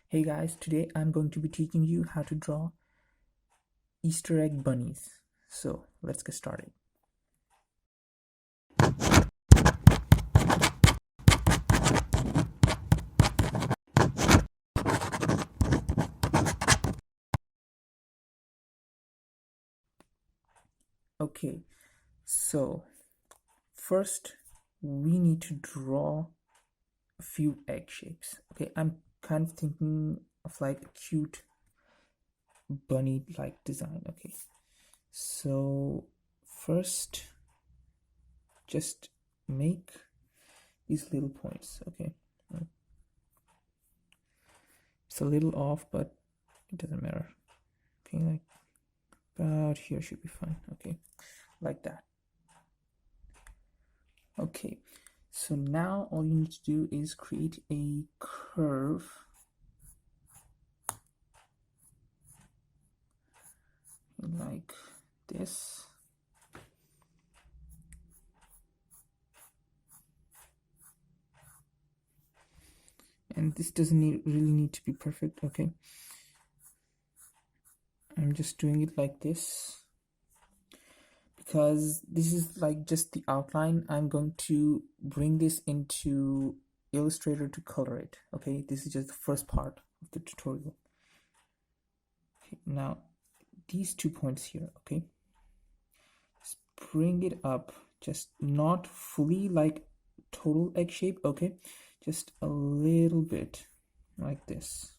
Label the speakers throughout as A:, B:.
A: Hey guys, today I'm going to be teaching you how to draw Easter egg bunnies. So let's get started. Okay, so first we need to draw a few egg shapes. Okay, I'm kind of thinking of like a cute bunny like design. Okay, so first just make these little points. Okay, it's a little off, but it doesn't matter. Okay, like about here should be fine. Okay, like that. Okay, so now all you need to do is create a curve like this. And this doesn't really need to be perfect. Okay, I'm just doing it like this because this is like just the outline. I'm going to bring this into Illustrator to color it. Okay, this is just the first part of the tutorial. Okay, now these 2 points here. Okay, just bring it up, just not fully like total egg shape. Okay, just a little bit like this,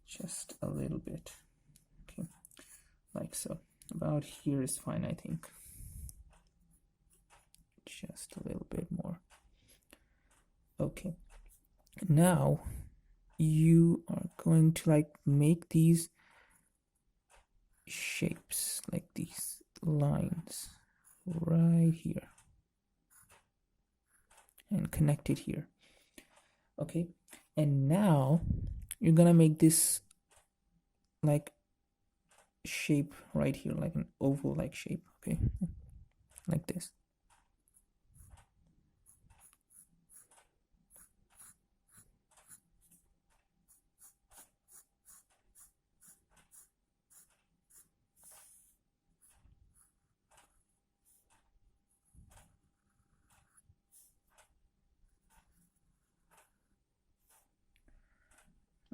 A: just a little bit. Okay, like so. About here is fine, I think. Just a little bit more. Okay, now you are going to like make these shapes, like these lines right here and connect it here. Okay, and now you're gonna make this like shape right here, like an oval like shape. Okay, like this.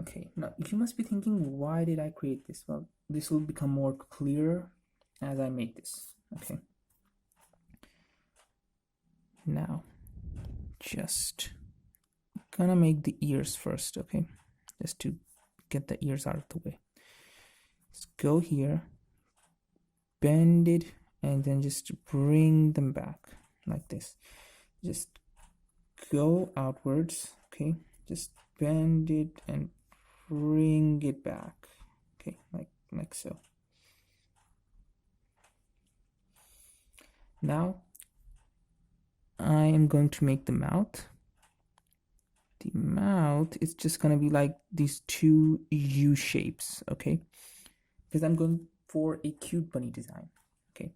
A: Okay, now you must be thinking, why did I create this? Well, this will become more clear as I make this. Okay, now just gonna make the ears first. Okay, just to get the ears out of the way. Let's go here, bend it, and then just bring them back like this. Just go outwards. Okay, just bend it and bring it back. Okay, like so. Now I am going to make the mouth. The mouth is just gonna be like these 2 U shapes. Okay, because I'm going for a cute bunny design. Okay,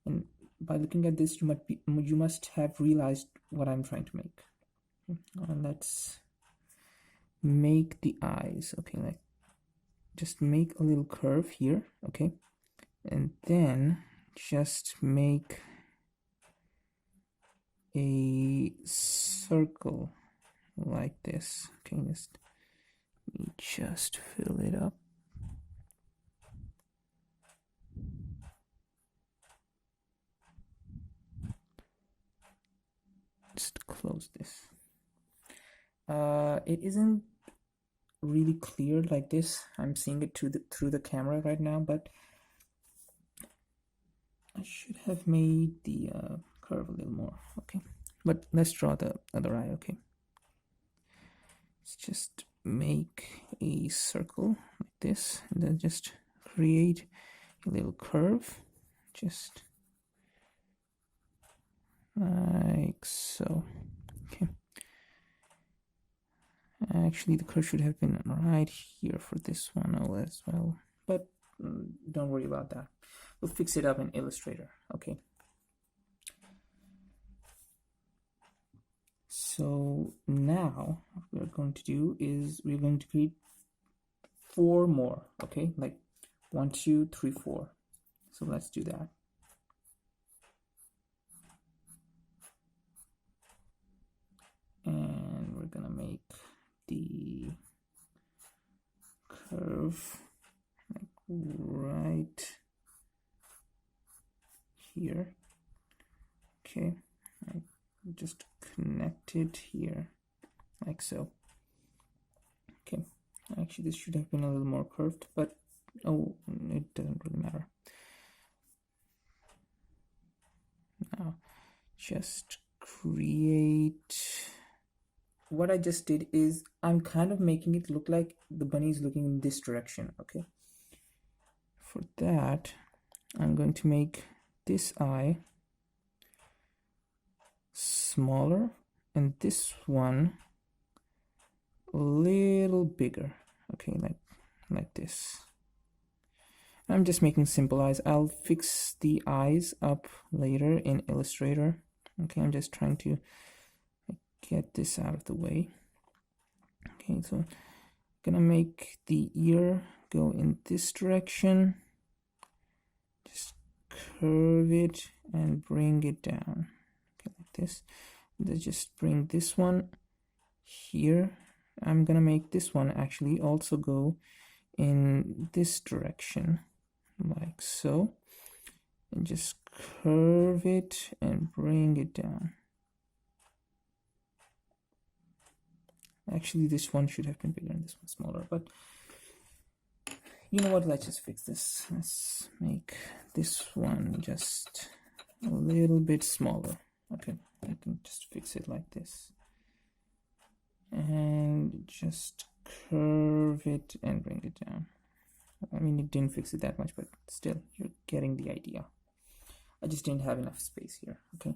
A: and by looking at this, you must have realized what I'm trying to make. Let's make the eyes. Okay, like just make a little curve here. Okay, and then just make a circle like this. Okay, just fill it up. Just close this. It isn't really clear like this. I'm seeing it through the camera right now, but I should have made the curve a little more. Okay, but let's draw the other eye. Okay, let's just make a circle like this, and then just create a little curve, just like so. Okay, actually the curve should have been right here for this one as well, but don't worry about that. We'll fix it up in Illustrator. Okay, So now what we're going to do is we're going to create 4 more, okay? Like 1, 2, 3, 4. So let's do that. And we're gonna make the curve like right here. Okay, I just connect it here like so. Okay, actually this should have been a little more curved, but oh, it doesn't really matter. Now just create, what I just did is I'm kind of making it look like the bunny is looking in this direction. Okay, for that I'm going to make this eye smaller and this one a little bigger. Okay, like this. I'm just making simple eyes. I'll fix the eyes up later in Illustrator. Okay, I'm just trying to get this out of the way. Okay, so I'm gonna make the ear go in this direction. Just curve it and bring it down. Okay, like this. Let's just bring this one here. I'm gonna make this one actually also go in this direction, like so, and just curve it and bring it down. Actually, this one should have been bigger and this one smaller, but you know what, let's just fix this. Let's make this one just a little bit smaller. Okay, I can just fix it like this and just curve it and bring it down. I mean, it didn't fix it that much, but still, you're getting the idea. I just didn't have enough space here. Okay,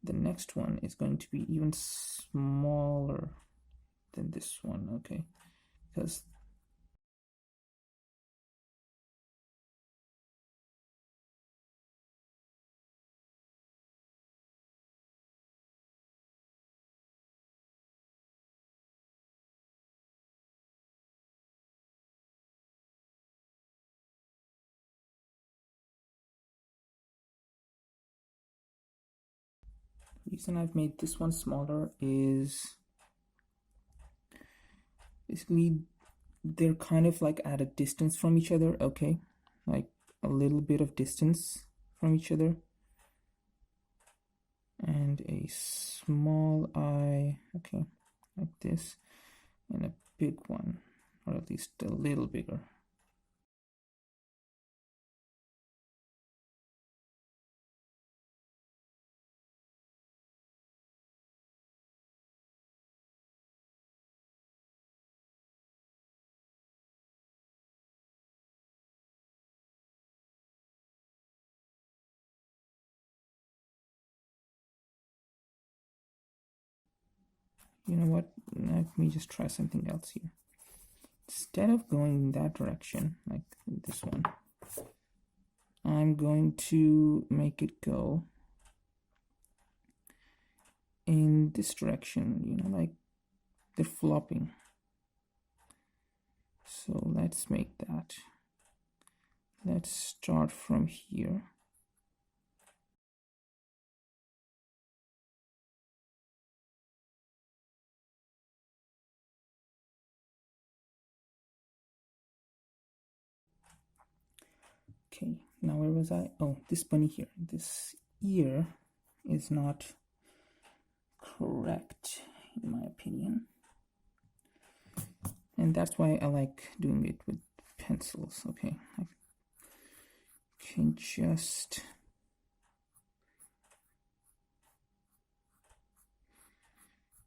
A: the next one is going to be even smaller than this one. Okay, because the reason I've made this one smaller is basically they're kind of like at a distance from each other. Okay, like a little bit of distance from each other, and a small eye, okay, like this, and a big one, or at least a little bigger. You know what, let me just try something else here. Instead of going in that direction, like this one, I'm going to make it go in this direction, you know, like they're flopping. So let's make that. Let's start from here. Okay, now where was I? Oh, this bunny here. This ear is not correct, in my opinion. And that's why I like doing it with pencils. Okay, I can just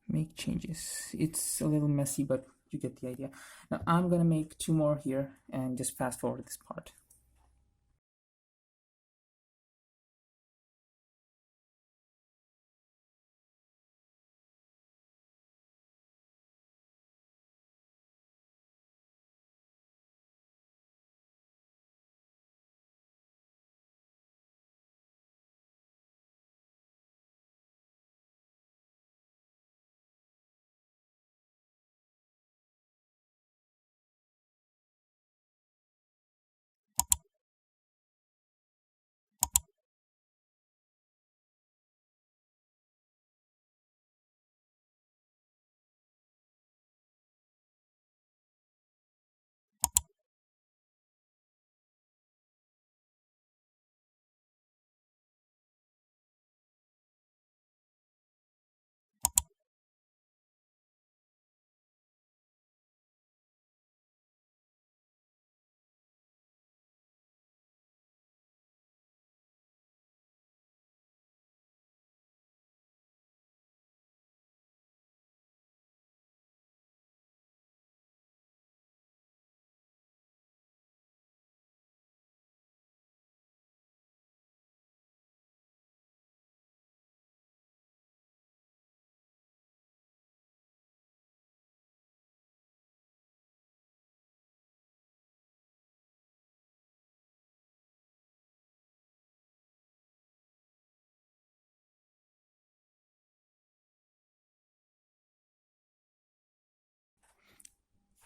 A: make changes. It's a little messy, but you get the idea. Now I'm gonna make 2 more here and just fast forward this part.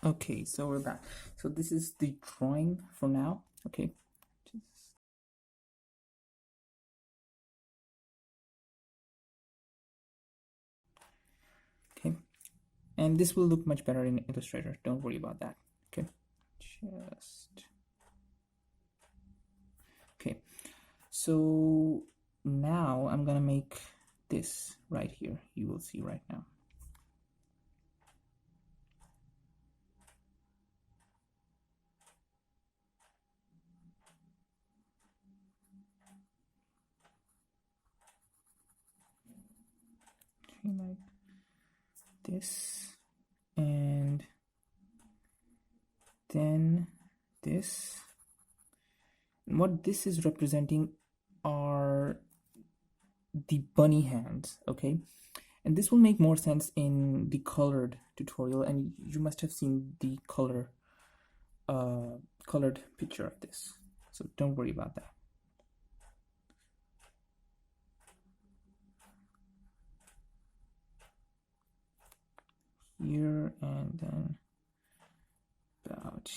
A: Okay, so we're back. So this is the drawing for now. Okay. Okay. And this will look much better in Illustrator. Don't worry about that. Okay. Just okay. So now I'm gonna make this right here. You will see right now. Okay, like this, and then this. And what this is representing are the bunny hands. Okay. And this will make more sense in the colored tutorial, and you must have seen the colored picture of this. So don't worry about that. Here and then about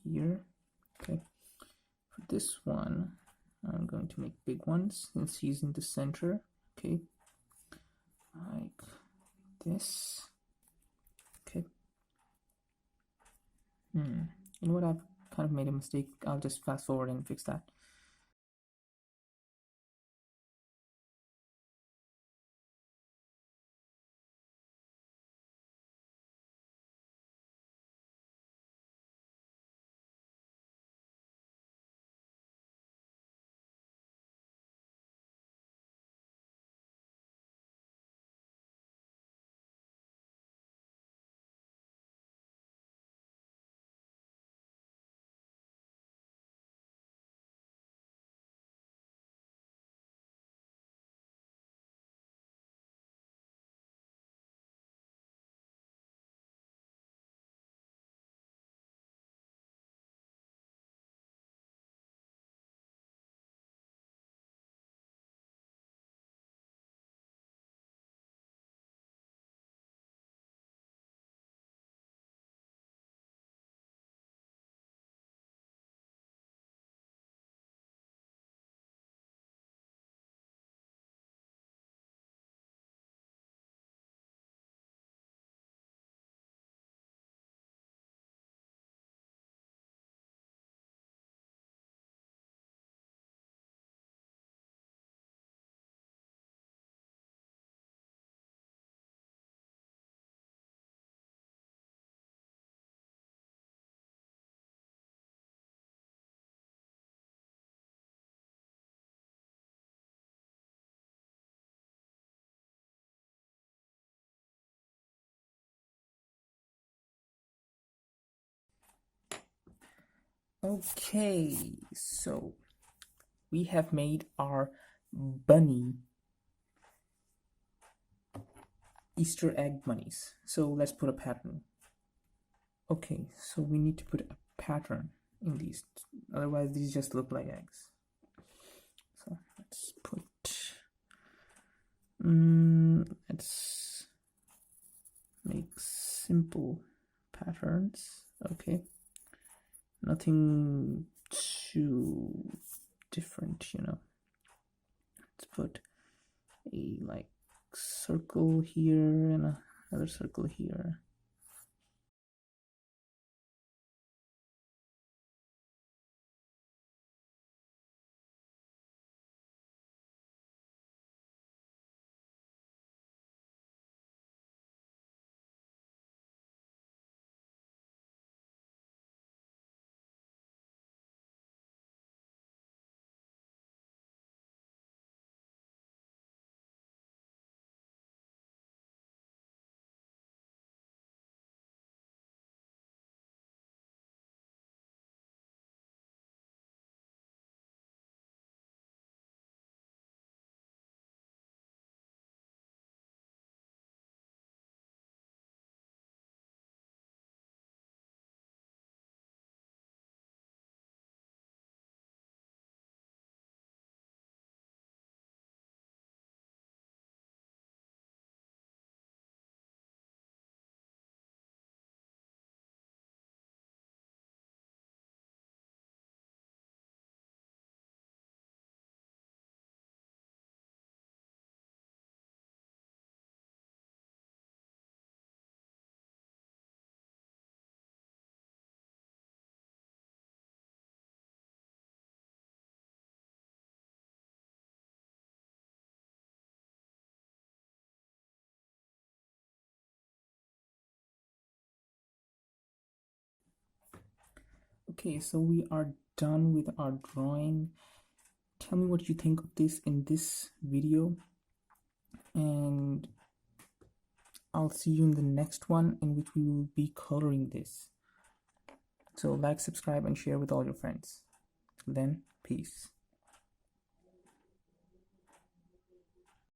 A: here. Okay. For this one, I'm going to make big ones since he's in the center. Okay. Like this. Okay. You know what? I've kind of made a mistake. I'll just fast forward and fix that. Okay, so we have made our bunny Easter egg bunnies. So let's put a pattern. Okay, so we need to put a pattern in these, otherwise these just look like eggs. So let's put let's make simple patterns. Okay, nothing too different, you know. Let's put a like circle here and another circle here. Okay, so we are done with our drawing. Tell me what you think of this in this video, and I'll see you in the next one in which we will be coloring this. So like, subscribe, and share with all your friends. Till then, peace.